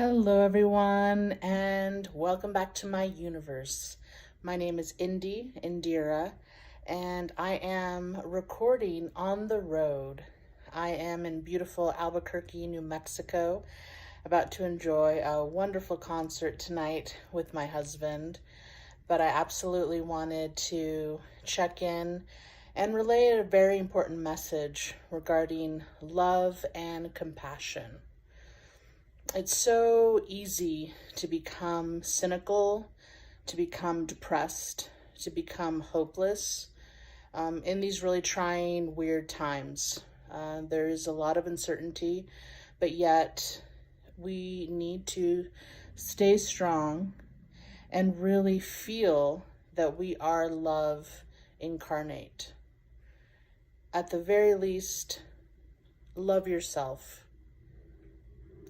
Hello, everyone, and welcome back to my universe. My name is Indy, Indira, and I am recording on the road. I am in beautiful Albuquerque, New Mexico, about to enjoy a wonderful concert tonight with my husband. But I absolutely wanted to check in and relay a very important message regarding love and compassion. It's so easy to become cynical, to become depressed, to become hopeless in these really trying, weird times. There is a lot of uncertainty, but yet we need to stay strong and really feel that we are love incarnate. At the very least, love yourself.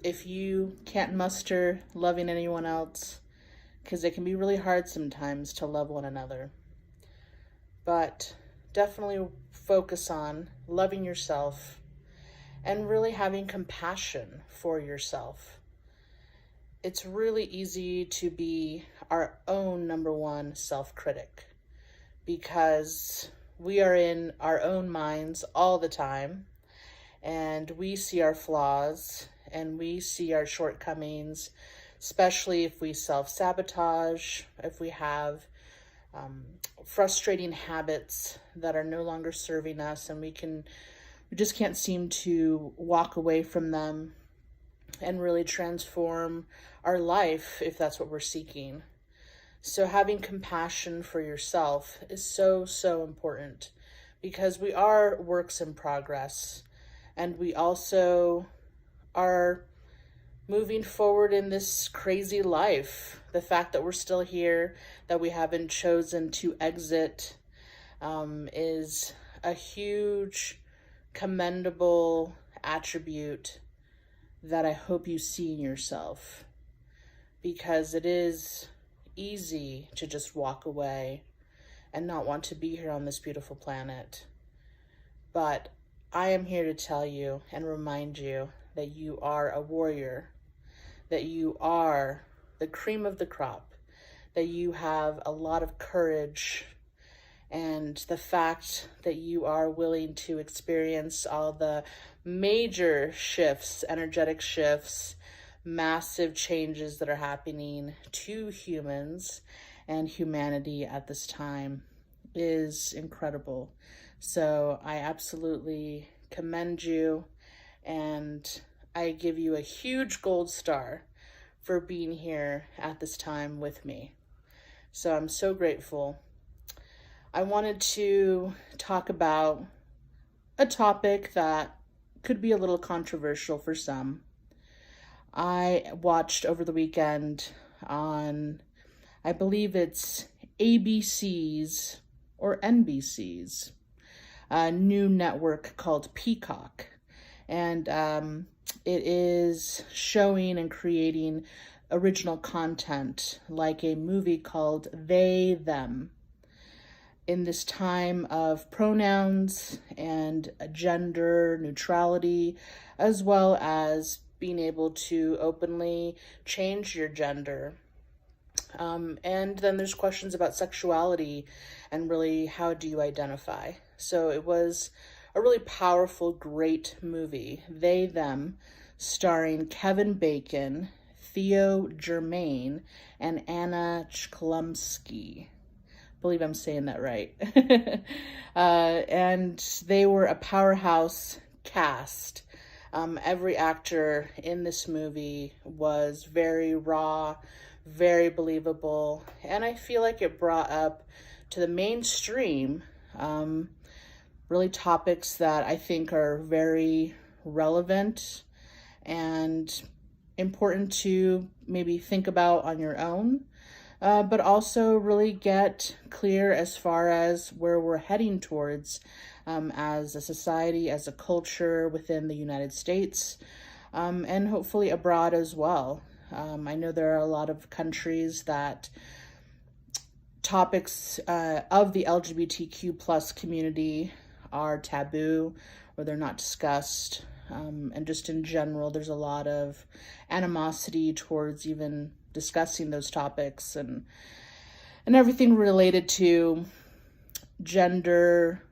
If you can't muster loving anyone else, because it can be really hard sometimes to love one another, but definitely focus on loving yourself and really having compassion for yourself. It's really easy to be our own number one self-critic because we are in our own minds all the time and we see our flaws and we see our shortcomings, especially if we self-sabotage, if we have frustrating habits that are no longer serving us, and we just can't seem to walk away from them and really transform our life if that's what we're seeking. So having compassion for yourself is so, so important because we are works in progress, and we also are moving forward in this crazy life. The fact that we're still here, that we haven't chosen to exit, is a huge, commendable attribute that I hope you see in yourself, because it is easy to just walk away and not want to be here on this beautiful planet. But I am here to tell you and remind you that you are a warrior, that you are the cream of the crop, that you have a lot of courage, and the fact that you are willing to experience all the major shifts, energetic shifts, massive changes that are happening to humans and humanity at this time is incredible. So I absolutely commend you, and I give you a huge gold star for being here at this time with me. So I'm so grateful. I wanted to talk about a topic that could be a little controversial for some. I watched over the weekend on, I believe it's ABC's or NBC's new network called Peacock. And it is showing and creating original content like a movie called They, Them. In this time of pronouns and gender neutrality, as well as being able to openly change your gender. And then there's questions about sexuality and really how do you identify. So it was a really powerful, great movie, They, Them, starring Kevin Bacon, Theo Germaine, and Anna Chklumsky. I believe I'm saying that right. And they were a powerhouse cast. Every actor in this movie was very raw, very believable, and I feel like it brought up to the mainstream really topics that I think are very relevant and important to maybe think about on your own, but also really get clear as far as where we're heading towards as a society, as a culture within the United States, and hopefully abroad as well. I know there are a lot of countries that topics of the LGBTQ plus community are taboo or they're not discussed. And just in general, there's a lot of animosity towards even discussing those topics and everything related to gender,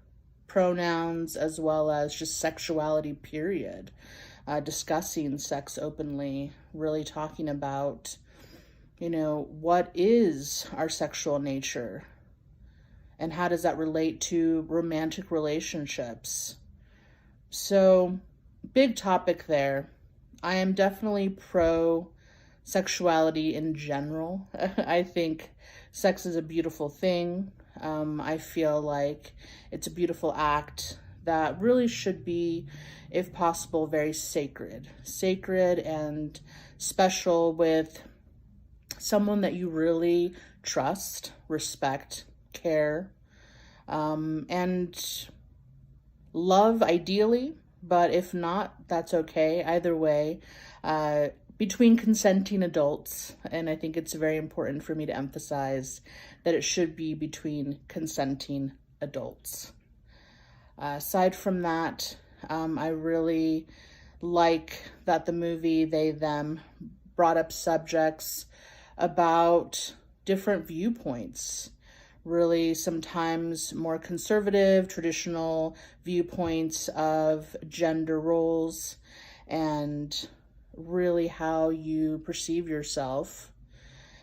pronouns, as well as just sexuality, period. Discussing sex openly, really talking about, what is our sexual nature and how does that relate to romantic relationships. So, big topic there. I am definitely pro sexuality in general. I think sex is a beautiful thing. I feel like it's a beautiful act that really should be, if possible, very sacred and special with someone that you really trust, respect, care, and love ideally, but if not, that's okay. Either way, between consenting adults, and I think it's very important for me to emphasize that it should be between consenting adults. Aside from that, I really like that the movie They Them brought up subjects about different viewpoints, really sometimes more conservative, traditional viewpoints of gender roles and really how you perceive yourself.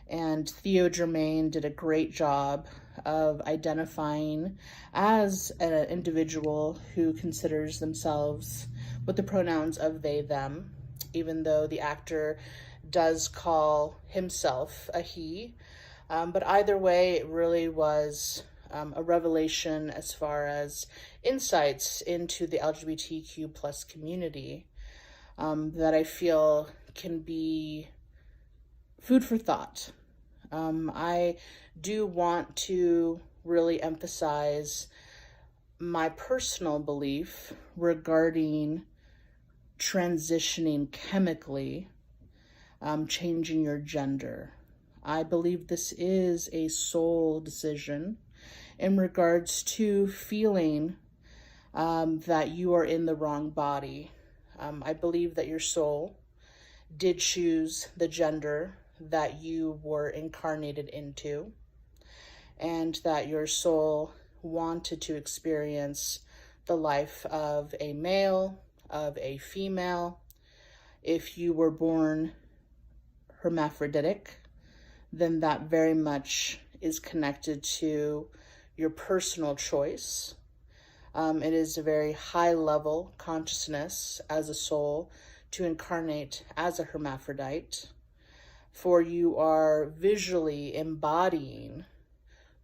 And Theo Germaine did a great job of identifying as an individual who considers themselves with the pronouns of they, them, even though the actor does call himself a he. But either way, it really was a revelation as far as insights into the LGBTQ plus community that I feel can be food for thought. I do want to really emphasize my personal belief regarding transitioning chemically, changing your gender. I believe this is a soul decision in regards to feeling that you are in the wrong body. I believe that your soul did choose the gender that you were incarnated into, and that your soul wanted to experience the life of a male, of a female. If you were born hermaphroditic, then that very much is connected to your personal choice. It is a very high level consciousness as a soul to incarnate as a hermaphrodite, for you are visually embodying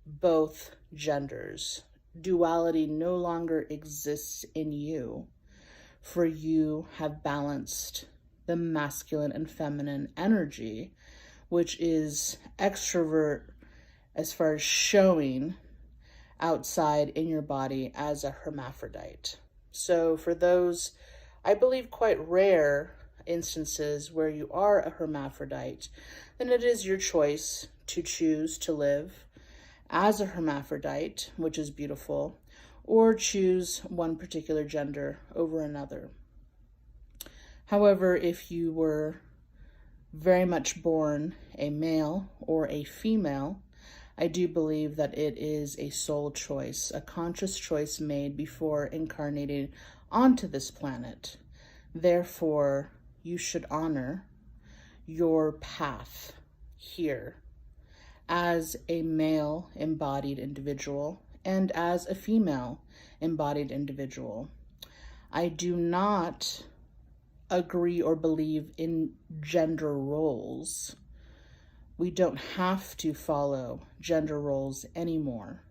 both genders. Duality no longer exists in you, for you have balanced the masculine and feminine energy, which is extrovert as far as showing outside in your body as a hermaphrodite. So for those, I believe, quite rare instances where you are a hermaphrodite, then it is your choice to choose to live as a hermaphrodite, which is beautiful, or choose one particular gender over another. However, if you were very much born a male or a female, I do believe that it is a soul choice, a conscious choice made before incarnating onto this planet. Therefore, you should honor your path here as a male embodied individual and as a female embodied individual. I do not agree or believe in gender roles. We don't have to follow gender roles anymore.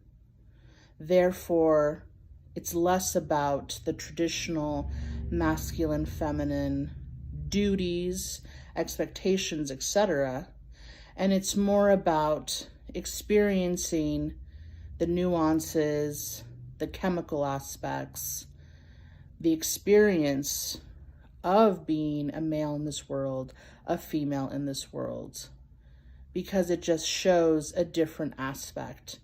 Therefore, it's less about the traditional masculine, feminine duties, expectations, etc. And it's more about experiencing the nuances, the chemical aspects, the experience of being a male in this world, a female in this world, because it just shows a different aspect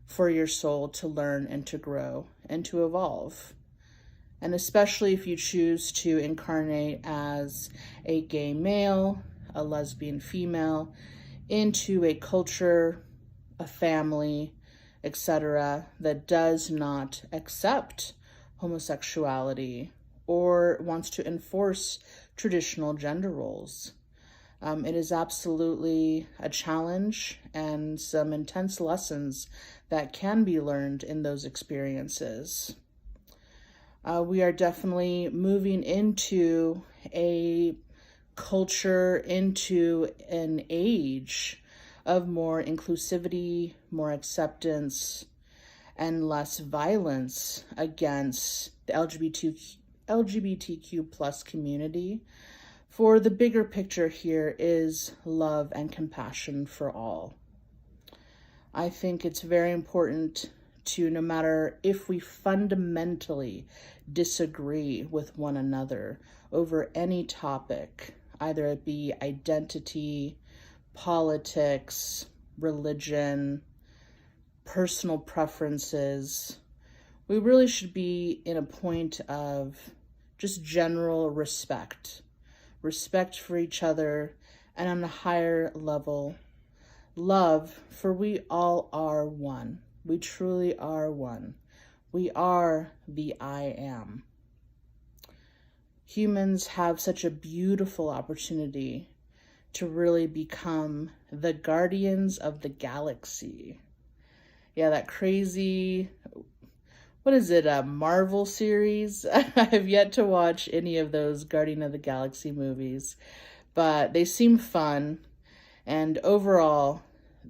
for your soul to learn and to grow and to evolve. And especially if you choose to incarnate as a gay male, a lesbian female, into a culture, a family, etc., that does not accept homosexuality or wants to enforce traditional gender roles. It is absolutely a challenge and some intense lessons that can be learned in those experiences. We are definitely moving into a culture, into an age of more inclusivity, more acceptance, and less violence against the LGBTQ plus community. For the bigger picture here is love and compassion for all. I think it's very important to, no matter if we fundamentally disagree with one another over any topic, either it be identity, politics, religion, personal preferences, we really should be in a point of just general respect for each other, and on a higher level, love, for we all are one. We truly are one. We are the I am. Humans have such a beautiful opportunity to really become the guardians of the galaxy. Yeah, that crazy, what is it, a Marvel series? I have yet to watch any of those Guardian of the Galaxy movies, but they seem fun. And overall,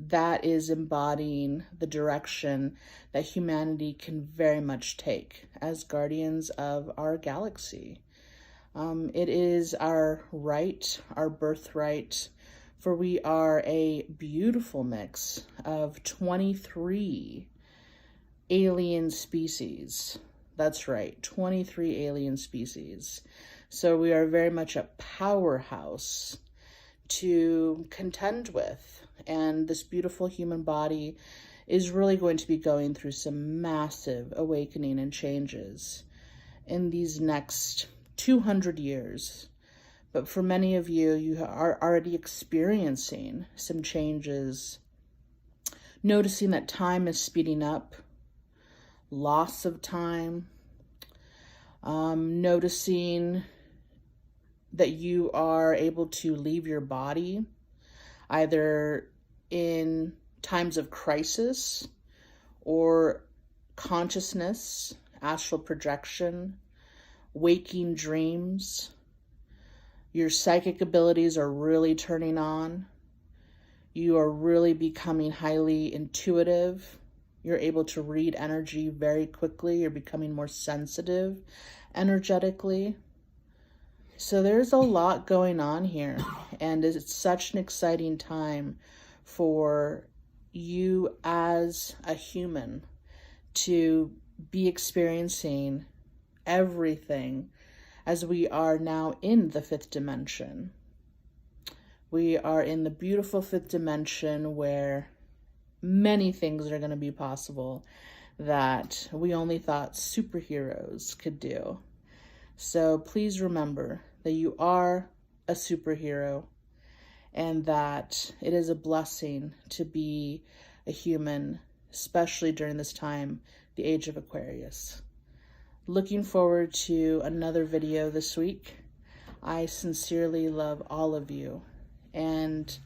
that is embodying the direction that humanity can very much take as guardians of our galaxy. It is our right, our birthright, for we are a beautiful mix of 23 alien species. That's right, 23 alien species. So we are very much a powerhouse to contend with. And this beautiful human body is really going to be going through some massive awakening and changes in these next 200 years. But for many of you, you are already experiencing some changes, noticing that time is speeding up, loss of time, noticing that you are able to leave your body either in times of crisis or consciousness, astral projection, waking dreams. Your psychic abilities are really turning on. You are really becoming highly intuitive. You're able to read energy very quickly. You're becoming more sensitive energetically. So there's a lot going on here, and it's such an exciting time for you as a human to be experiencing everything as we are now in the fifth dimension. We are in the beautiful fifth dimension where many things are going to be possible that we only thought superheroes could do. So please remember that you are a superhero and that it is a blessing to be a human, especially during this time, the age of Aquarius. Looking forward to another video this week. I sincerely love all of you, and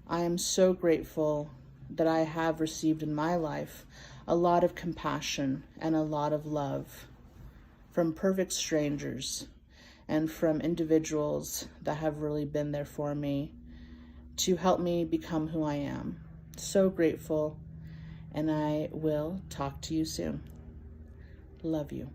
I am so grateful that I have received in my life a lot of compassion and a lot of love from perfect strangers and from individuals that have really been there for me to help me become who I am. So grateful, and I will talk to you soon. Love you.